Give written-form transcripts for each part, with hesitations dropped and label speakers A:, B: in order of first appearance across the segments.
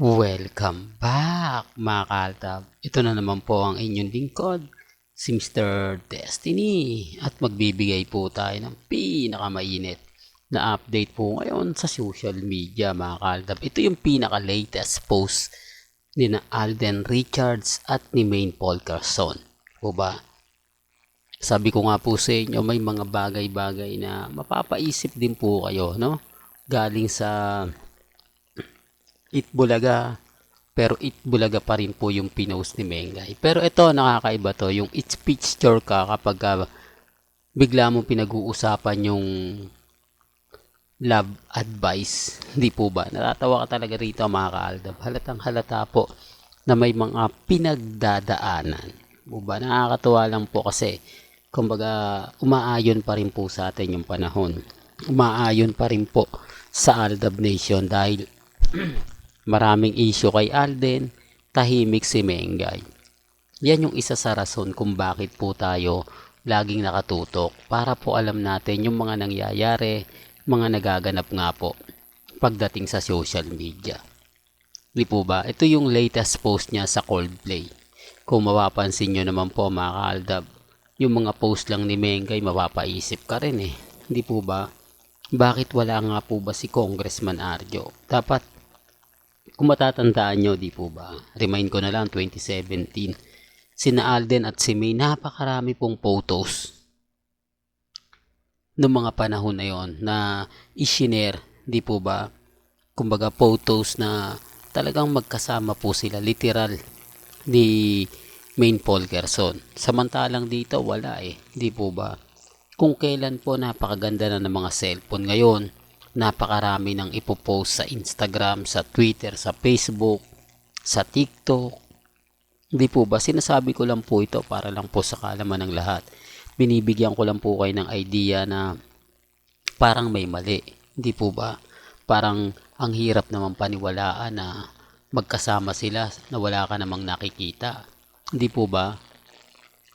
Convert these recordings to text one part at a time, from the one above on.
A: Welcome back mga kaltab. Ito na naman po ang inyong lingkod, si Mr. Destiny. At magbibigay po tayo ng pinakamainit na update po ngayon sa social media mga kaltab. Ito yung pinaka-latest post ni na Alden Richards at ni Maine Paul Carson. O ba? Sabi ko nga po sa inyo, may mga bagay-bagay na mapapaisip din po kayo, no? Galing sa Itbulaga, pero Itbulaga pa rin po yung pinost ni Mengay. Pero ito, nakakaiba to, yung it's picture ka kapag bigla mong pinag-uusapan yung love advice. Hindi po ba? Natatawa ka talaga rito mga kaaldab. Halatang halata po na may mga pinagdadaanan. Po ba? Nakakatuwa lang po kasi kumbaga umaayon pa rin po sa atin yung panahon. Umaayon pa rin po sa Aldab Nation dahil maraming issue kay Alden, tahimik si Mengay. Yan yung isa sa rason kung bakit po tayo laging nakatutok para po alam natin yung mga nangyayari, mga nagaganap nga po pagdating sa social media. Di po ba? Ito yung latest post niya sa Coldplay. Kung mapapansin nyo naman po mga kaaldab, yung mga post lang ni Mengay mapapaisip ka rin eh. Di po ba? Bakit wala nga po ba si Congressman Arjo? Dapat kung matatandaan nyo, di po ba? Remind ko na lang, 2017. Sina Alden at si May, napakarami pong photos noong mga panahon na yon na i-share, di po ba? Kumbaga photos na talagang magkasama po sila, literal, ni Maine Paul Carson. Samantalang dito, wala eh, di po ba? Kung kailan po napakaganda na ng mga cellphone ngayon, napakarami ng ipopost sa Instagram, sa Twitter, sa Facebook, sa TikTok. Hindi po ba? Sinasabi ko lang po ito para lang po sa kaalaman ng lahat. Binibigyan ko lang po kayo ng idea na parang may mali. Hindi po ba? Parang ang hirap naman paniwalaan na magkasama sila na wala ka namang nakikita. Hindi po ba?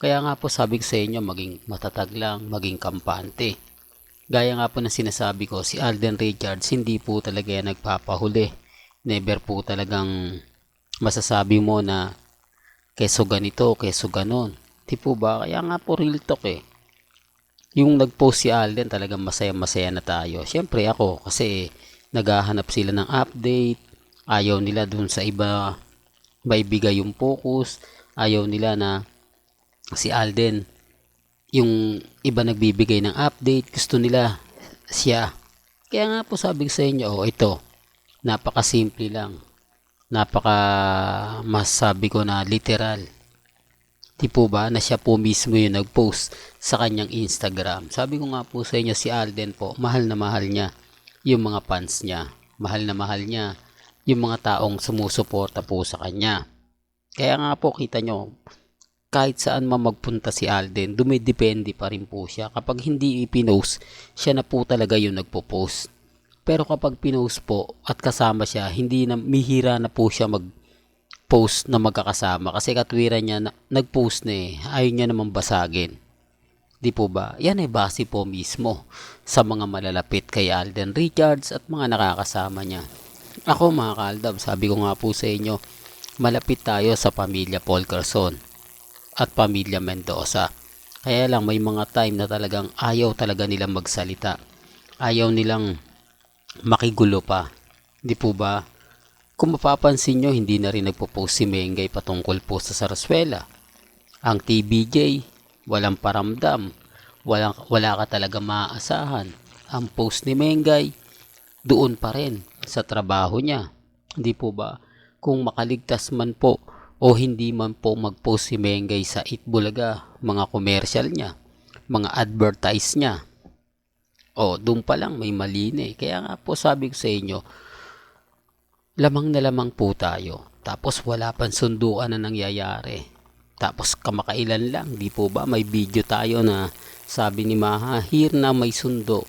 A: Kaya nga po sabi ko sa inyo, maging matatag lang, maging kampante. Gaya nga po na sinasabi ko, si Alden Richards hindi po talaga yan nagpapahuli. Never po talagang masasabi mo na keso ganito, keso ganon. Di po ba? Kaya nga po real talk eh. Yung nag-post si Alden talagang masaya-masaya na tayo. Siyempre ako kasi naghahanap sila ng update. Ayaw nila dun sa iba maibigay yung focus. Ayaw nila na si Alden yung iba nagbibigay ng update, gusto nila siya. Kaya nga po sabi ko sa inyo, ito, napakasimple lang. Napaka masabi ko na literal. Di po ba na siya po mismo yung nag-post sa kanyang Instagram. Sabi ko nga po sa inyo, si Alden po, mahal na mahal niya yung mga fans niya. Mahal na mahal niya yung mga taong sumusuporta po sa kanya. Kaya nga po kita nyo, kahit saan magpunta si Alden, dumidepende pa rin po siya. Kapag hindi ipinost, siya na po talaga yung nagpo-post. Pero kapag pinost po at kasama siya, hindi na, mihira na po siya mag-post na magkakasama. Kasi katwiran niya, nag-post na eh. Ayaw niya naman basagin. Di po ba? Yan ay base po mismo sa mga malalapit kay Alden Richards at mga nakakasama niya. Ako mga kaaldab, sabi ko nga po sa inyo, malapit tayo sa pamilya Paul Carson at pamilya Mendoza. Kaya lang may mga time na talagang ayaw talaga nilang magsalita. Ayaw nilang makigulo pa. Di po ba? Kung mapapansin nyo, hindi na rin nagpo-post si Mengay patungkol po sa Sarsuela. Ang TBJ, walang paramdam. Wala ka talaga maaasahan. Ang post ni Mengay, doon pa rin sa trabaho niya. Di po ba? Kung makaligtas man po o hindi man po mag-post si Mengay sa Itbulaga, mga commercial niya, mga advertise niya, doon pa lang may mali na eh. Kaya nga po sabi ko sa inyo, lamang na lamang po tayo. Tapos wala pang sunduan na nangyayari. Tapos kamakailan lang, di po ba, may video tayo na sabi ni Maha, here na may sundo.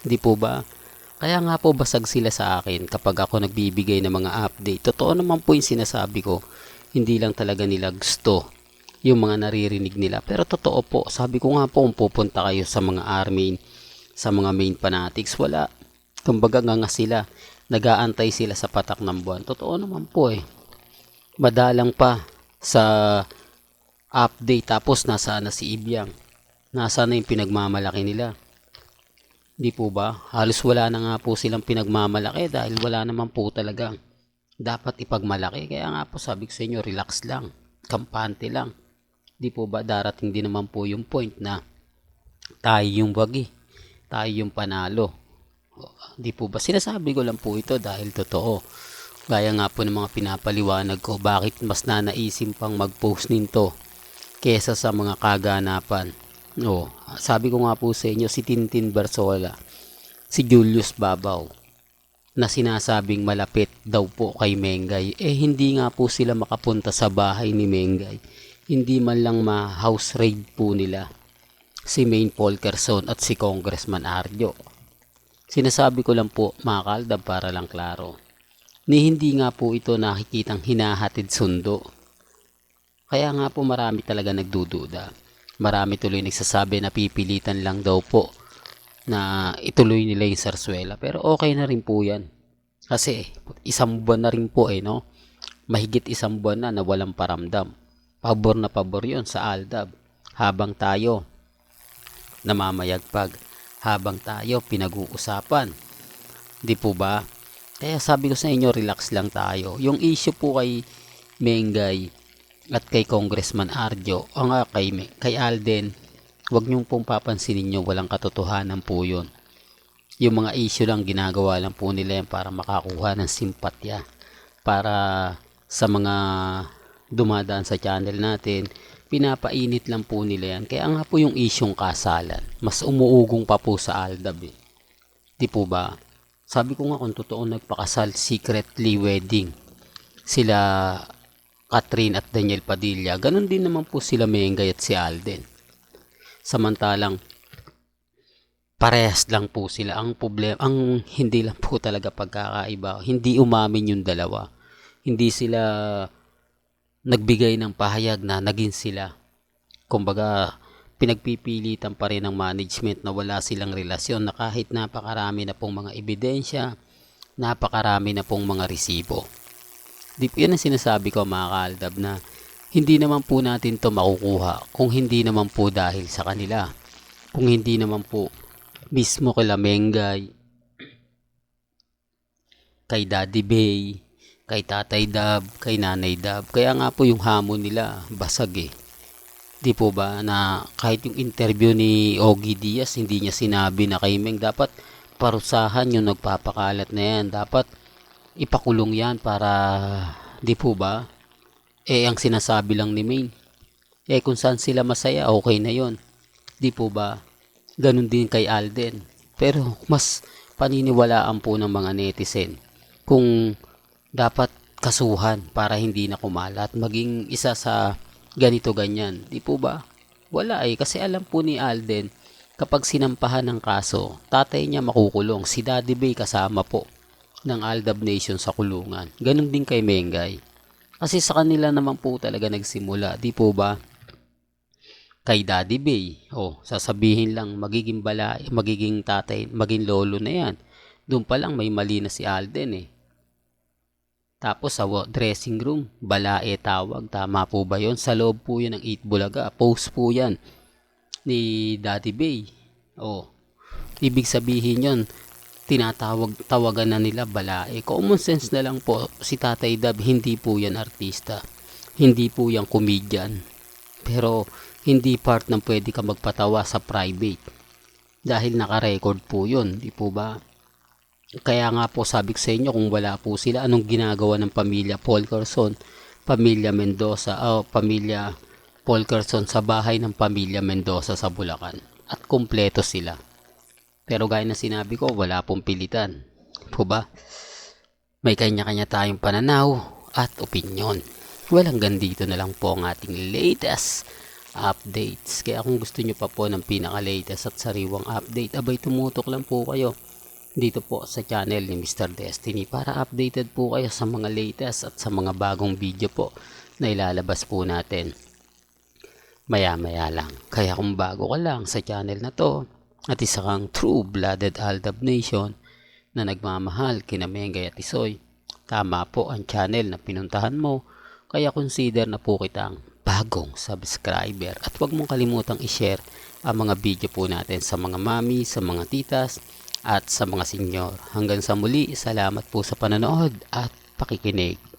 A: Di po ba? Kaya nga po basag sila sa akin kapag ako nagbibigay ng mga update. Totoo naman po yung sinasabi ko. Hindi lang talaga nila gusto yung mga naririnig nila. Pero totoo po, sabi ko nga po kung pupunta kayo sa mga army, sa mga main fanatics, wala. Kumbaga nga sila, nag-aantay sila sa patak ng buwan. Totoo naman po eh. Madalang pa sa update tapos nasaan na si Ibyang. Nasaan na yung pinagmamalaki nila. Di po ba? Halos wala na nga po silang pinagmamalaki dahil wala naman po talaga dapat ipagmalaki. Kaya nga po sabi ko sa inyo, relax lang, kampante lang. Di po ba darating din naman po yung point na tayo yung wagi, tayo yung panalo. Di po ba? Sinasabi ko lang po ito dahil totoo. Gaya nga po ng mga pinapaliwanag ko, bakit mas nanaisim pang mag-post nito kesa sa mga kaganapan. Sabi ko nga po sa inyo, si Tintin Barzola, si Julius Babaw, na sinasabing malapit daw po kay Mengay, hindi nga po sila makapunta sa bahay ni Mengay. Hindi man lang ma-house raid po nila si Maine Polkerson at si Congressman Arjo. Sinasabi ko lang po mga kaaldab para lang klaro, ni hindi nga po ito nakikitang hinahatid sundo. Kaya nga po marami talaga nagdududa. Marami tuloy nagsasabi na pipilitan lang daw po na ituloy nila yung Sarsuela. Pero okay na rin po yan. Kasi isang buwan na rin po no? Mahigit isang buwan na walang paramdam. Pabor na pabor yun sa Aldab. Habang tayo namamayagpag. Habang tayo pinag-uusapan. Di po ba? Kaya sabi ko sa inyo, relax lang tayo. Yung issue po kay Mengay at kay Congressman Arjo, kay Alden, wag niyong pong papansinin nyo, walang katotohanan po yun. Yung mga issue lang, ginagawa lang po nila yan para makakuha ng simpatya. Para sa mga dumadaan sa channel natin, pinapainit lang po nila yan. Kaya nga po yung isyong kasalan, mas umuugong pa po sa Aldab eh. Di po ba? Sabi ko nga kung totoo nagpakasal, secretly wedding sila Catherine at Daniel Padilla, ganun din naman po sila Mengay at si Alden. Samantalang parehas lang po sila. Ang problema, ang hindi lang po talaga pagkakaiba, hindi umamin yung dalawa. Hindi sila nagbigay ng pahayag na naging sila. Kumbaga, pinagpipilitan pa rin ng management na wala silang relasyon, na kahit napakarami na pong mga ebidensya, napakarami na pong mga resibo. Yan ang sinasabi ko mga kaaldab, na hindi naman po natin to makukuha kung hindi naman po dahil sa kanila. Kung hindi naman po mismo kay Mengay, kay Daddy Bay, kay Tatay Dab, kay Nanay Dab. Kaya nga po yung hamon nila basag eh. Di po ba na kahit yung interview ni Ogie Diaz, hindi niya sinabi na kay Meng dapat parusahan yung nagpapakalat na yan. Dapat ipakulong yan para, di po ba? Ang sinasabi lang ni Maine, kung saan sila masaya, okay na yon. Di po ba? Ganun din kay Alden. Pero mas paniniwalaan po ng mga netizen kung dapat kasuhan para hindi na kumalat, maging isa sa ganito ganyan. Di po ba? Wala kasi alam po ni Alden, kapag sinampahan ng kaso, tatay niya makukulong. Si Daddy Bay kasama po ng Aldab Nation sa kulungan. Ganun din kay Mengay. Kasi sa kanila naman po talaga nagsimula. Di po ba? Kay Daddy Bay, sasabihin lang magiging tatay, maging lolo na yan. Doon pa lang may mali na si Alden eh. Tapos sa dressing room, balae tawag. Tama po ba yon? Sa loob po yun ng 8 Bulaga. Post po yan ni Daddy Bay. Ibig sabihin yon, tawagan na nila balae. Common sense na lang po, si Tatay Dab, hindi po yan artista. Hindi po yan comedian. Pero hindi part ng pwede ka magpatawa sa private. Dahil naka-record po yun, di po ba? Kaya nga po sabi ko sa inyo, kung wala po sila, anong ginagawa ng pamilya Polkerson, pamilya Mendoza, pamilya Polkerson sa bahay ng pamilya Mendoza sa Bulacan? At kumpleto sila. Pero gaya na sinabi ko, wala pong pilitan. Po ba? May kanya-kanya tayong pananaw at opinyon. Hanggang dito na lang po ang ating latest updates. Kaya kung gusto nyo pa po ng pinaka-latest at sariwang update, abay tumutok lang po kayo dito po sa channel ni Mr. Destiny para updated po kayo sa mga latest at sa mga bagong video po na ilalabas po natin maya-maya lang. Kaya kung bago ka lang sa channel na to at isa kang true-blooded Aldab Nation, na nagmamahal kina Mengay at Isoy, tama po ang channel na pinuntahan mo, kaya consider na po kitang bagong subscriber at huwag mong kalimutang i-share ang mga video po natin sa mga mami, sa mga titas at sa mga senyor. Hanggang sa muli, salamat po sa panonood at pakikinig.